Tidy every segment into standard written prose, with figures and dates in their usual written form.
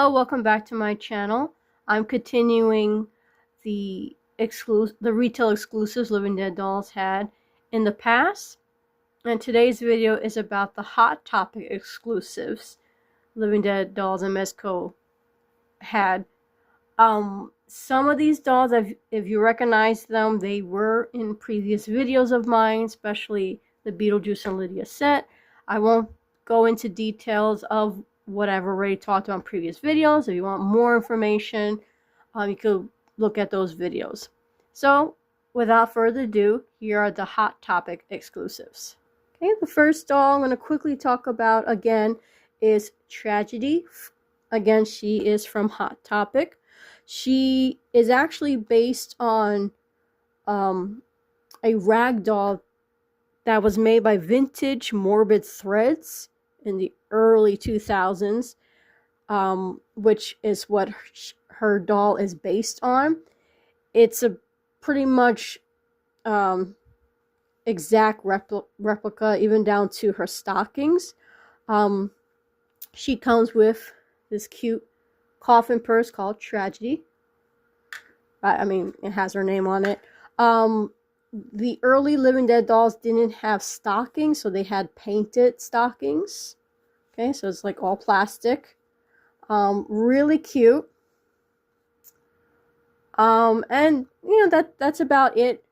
Hello, welcome back to my channel. I'm continuing the retail exclusives Living Dead Dolls had in the past, and today's video is about the Hot Topic exclusives Living Dead Dolls and Mezco had. Some of these dolls, if you recognize them, they were in previous videos of mine, especially the Beetlejuice and Lydia set. I won't go into details of what I've already talked about in previous videos. If you want more information, you could look at those videos. So, without further ado, here are the Hot Topic exclusives. Okay, the first doll I'm going to quickly talk about again is Tragedy. Again, she is from Hot Topic. She is actually based on a rag doll that was made by Vintage Morbid Threads in the early 2000s, which is what her doll is based on. It's a pretty much exact replica, even down to her stockings. She comes with this cute coffin purse called Tragedy. I mean, it has her name on it. The early Living Dead dolls didn't have stockings, so they had painted stockings. Okay, so it's like all plastic. Really cute. And you know that's about it.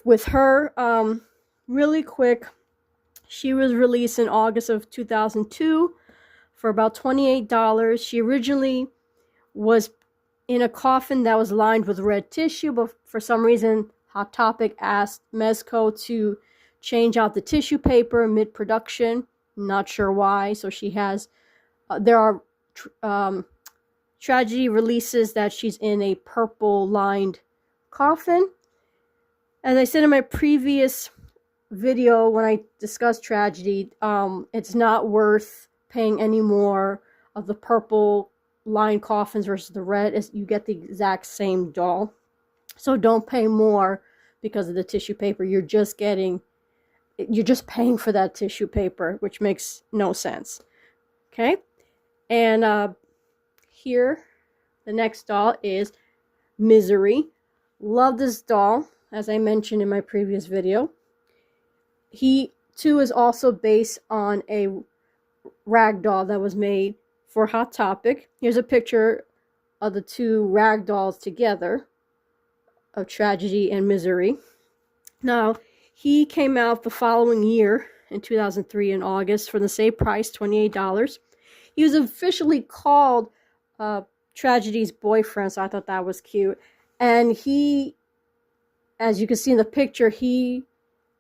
With her, really quick, she was released in August of 2002 for about $28. She originally was in a coffin that was lined with red tissue, but for some reason Hot Topic asked Mezco to change out the tissue paper mid-production. Not sure why. So she has there are Tragedy releases that she's in a purple lined coffin. As I said in my previous video when I discussed Tragedy, it's not worth paying any more of the purple lined coffins versus the red. Is you get the exact same doll, so don't pay more because of the tissue paper. You're just paying for that tissue paper, which makes no sense. Okay, and here the next doll is Misery. Love this doll, as I mentioned in my previous video. He too is also based on a rag doll that was made for Hot Topic. Here's a picture of the two rag dolls together, of Tragedy and Misery. Now, he came out the following year in 2003 in August for the same price, $28. He was officially called Tragedy's boyfriend, so I thought that was cute. And he, as you can see in the picture, he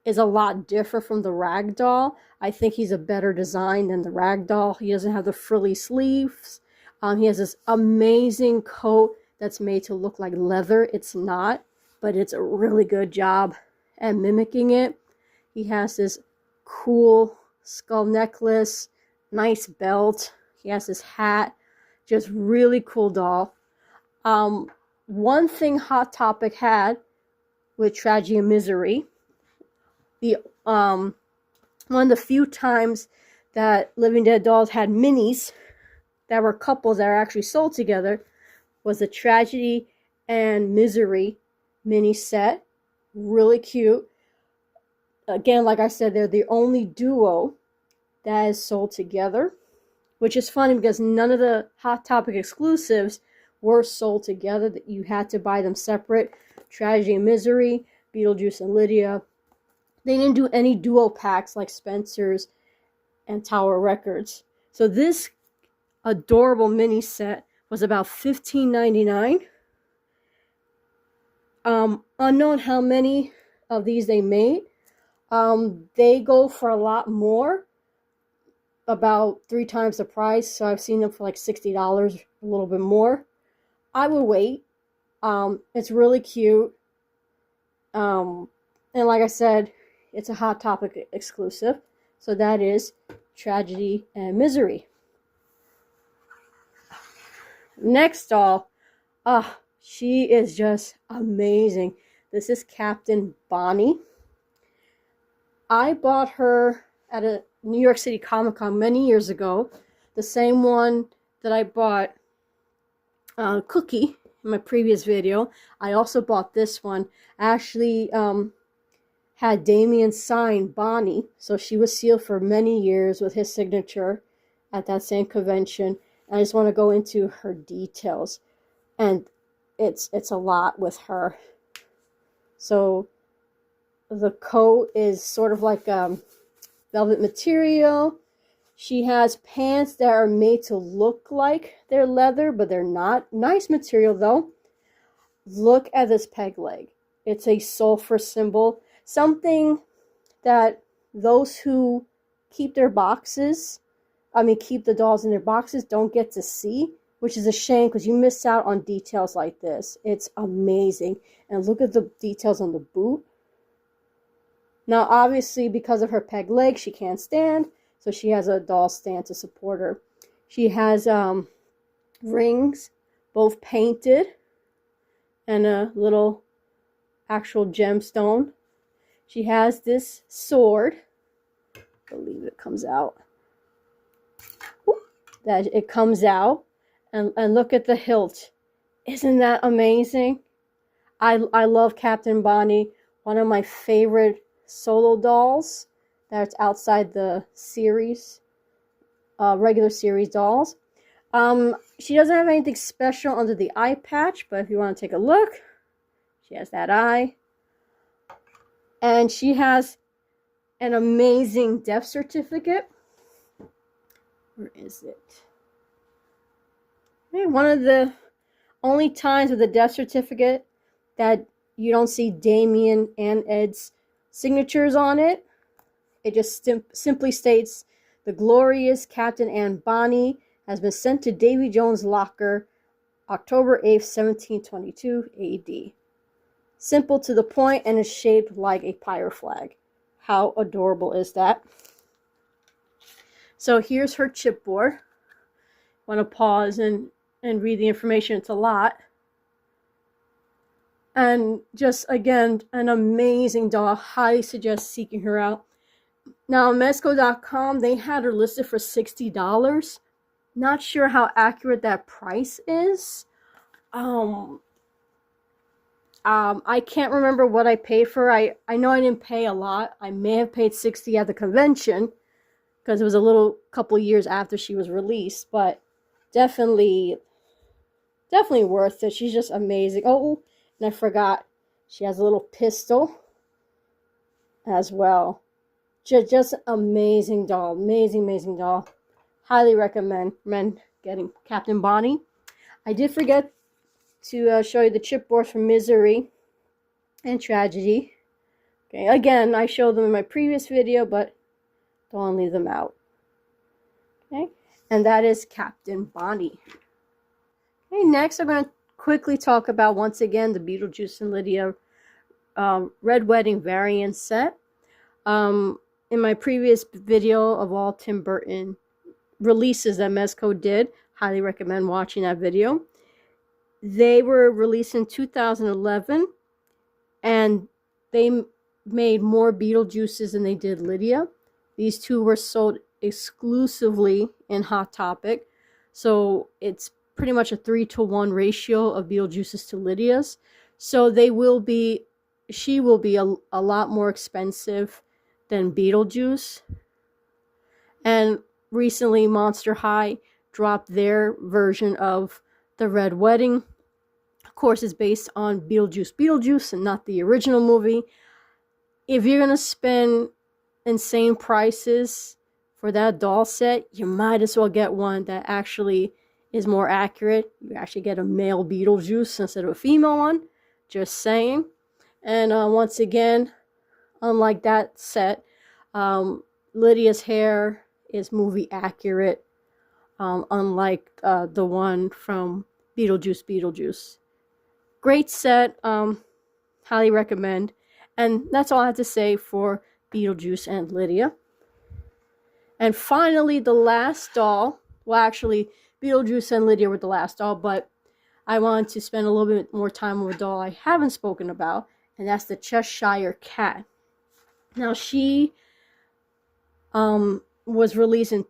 is a lot different from the rag doll. I think he's a better design than the rag doll. He doesn't have the frilly sleeves. He has this amazing coat that's made to look like leather. It's not, but it's a really good job at mimicking it. He has this cool skull necklace, nice belt. He has this hat. Just really cool doll. One thing Hot Topic had with Tragedy and Misery, one of the few times that Living Dead dolls had minis that were couples that are actually sold together was the Tragedy and Misery mini set. Really cute. Again, like I said, they're the only duo that is sold together, which is funny because none of the Hot Topic exclusives were sold together. That you had to buy them separate. Tragedy and Misery, Beetlejuice and Lydia. They didn't do any duo packs like Spencer's and Tower Records. So this adorable mini set was about $15.99. Unknown how many of these they made. They go for a lot more, about 3 times the price. So I've seen them for like $60, a little bit more. I would wait. It's really cute. And like I said, it's a Hot Topic exclusive. So that is Tragedy and Misery. Next doll. She is just amazing. This is Captain Bonnie. I bought her at a New York City Comic Con many years ago. the same one that I bought Cookie in my previous video. I also bought this one. I actually had Damien sign Bonnie, so she was sealed for many years with his signature at that same convention. And I just want to go into her details, and it's a lot with her. So the coat is sort of like velvet material. She has pants that are made to look like they're leather, but they're not. Nice material though. Look at this peg leg. It's a sulfur symbol. Something that those who keep their boxes, keep the dolls in their boxes, don't get to see, which is a shame because you miss out on details like this. It's amazing. And look at the details on the boot. Now, obviously, because of her peg leg, she can't stand, so she has a doll stand to support her. She has rings, both painted, and a little actual gemstone. She has this sword. I believe it comes out. That it comes out, and look at the hilt. Isn't that amazing? I love Captain Bonnie. One of my favorite solo dolls that's outside the series, regular series dolls. She doesn't have anything special under the eye patch, but if you want to take a look, she has that eye. And she has an amazing death certificate. Where is it? One of the only times with a death certificate that you don't see Damien and Ed's signatures on it. It just simply states, the glorious Captain Anne Bonny has been sent to Davy Jones' locker October 8th, 1722 AD. Simple to the point, and is shaped like a pirate flag. How adorable is that? So here's her chipboard. Want to pause and read the information. It's a lot. And just, again, an amazing doll. Highly suggest seeking her out. Now, on Mezco.com, they had her listed for $60. Not sure how accurate that price is. I can't remember what I paid for her. I know I didn't pay a lot. I may have paid $60 at the convention because it was a couple years after she was released, but definitely worth it. She's just amazing. Oh, and I forgot, she has a little pistol as well. Just amazing doll. Amazing doll. Highly recommend getting Captain Bonnie. I did forget to show you the chipboards for Misery and Tragedy. Okay, again, I showed them in my previous video, but don't want to leave them out. Okay, and that is Captain Bonnie. Okay, next I'm going to quickly talk about, once again, the Beetlejuice and Lydia Red Wedding variant set. In my previous video of all Tim Burton releases that Mezco did, highly recommend watching that video. They were released in 2011, and they made more Beetlejuices than they did Lydia. These two were sold exclusively in Hot Topic, so it's pretty much a 3-to-1 ratio of Beetlejuices to Lydia's. So she will be a lot more expensive than Beetlejuice. And recently Monster High dropped their version of the Red Wedding. Of course, it's based on Beetlejuice and not the original movie. If you're going to spend insane prices for that doll set, you might as well get one that actually is more accurate. You actually get a male Beetlejuice instead of a female one. Just saying. And once again, unlike that set, Lydia's hair is movie accurate, unlike the one from Beetlejuice. Great set, highly recommend. And that's all I have to say for Beetlejuice and Lydia. And finally, the last doll. Well, actually, Beetlejuice and Lydia were the last doll, but I wanted to spend a little bit more time with a doll I haven't spoken about, and that's the Cheshire Cat. Now, she was released in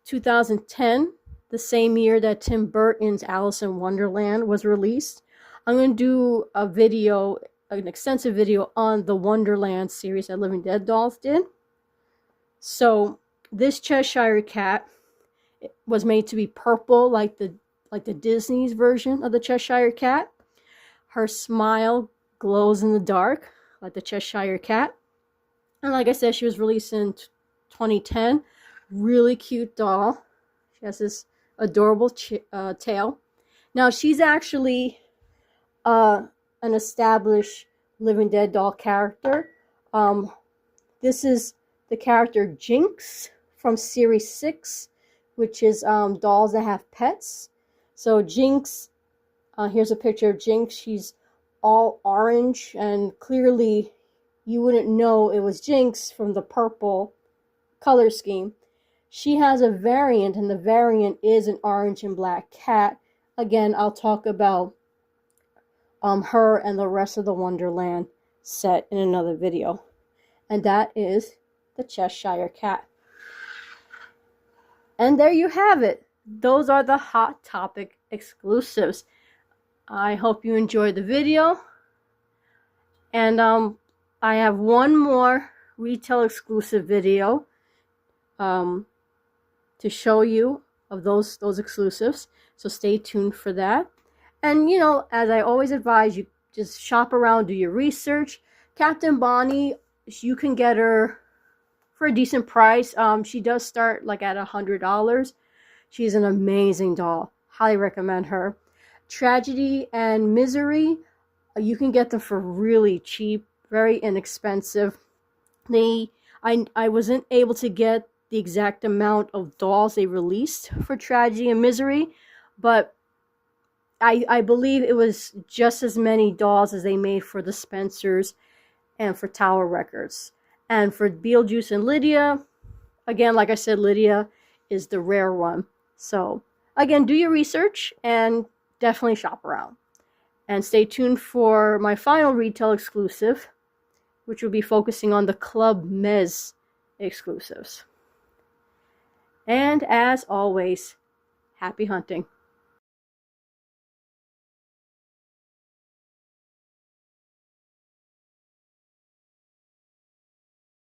2010, the same year that Tim Burton's Alice in Wonderland was released. I'm going to do a video, an extensive video on the Wonderland series that Living Dead Dolls did. So this Cheshire Cat was made to be purple, like the Disney's version of the Cheshire Cat. Her smile glows in the dark, like the Cheshire Cat. And like I said, she was released in 2010. Really cute doll. She has this adorable tail. Now, she's actually an established Living Dead doll character. This is the character Jinx from Series 6, which is dolls that have pets. So Jinx, here's a picture of Jinx. She's all orange, and clearly you wouldn't know it was Jinx from the purple color scheme. She has a variant, and the variant is an orange and black cat. Again, I'll talk about her and the rest of the Wonderland set in another video. And that is the Cheshire Cat. And there you have it. Those are the Hot Topic exclusives. I hope you enjoyed the video. And I have one more retail exclusive video to show you of those exclusives. So stay tuned for that. And you know, as I always advise, you just shop around, do your research. Captain Bonnie, you can get her for a decent price. She does start like at $100. She's an amazing doll. Highly recommend her. Tragedy and Misery, you can get them for really cheap, very inexpensive. I wasn't able to get the exact amount of dolls they released for Tragedy and Misery, but I believe it was just as many dolls as they made for the Spencers and for Tower Records. And for Beetlejuice and Lydia, again, like I said, Lydia is the rare one. So, again, do your research and definitely shop around. And stay tuned for my final retail exclusive, which will be focusing on the Club Mez exclusives. And as always, happy hunting.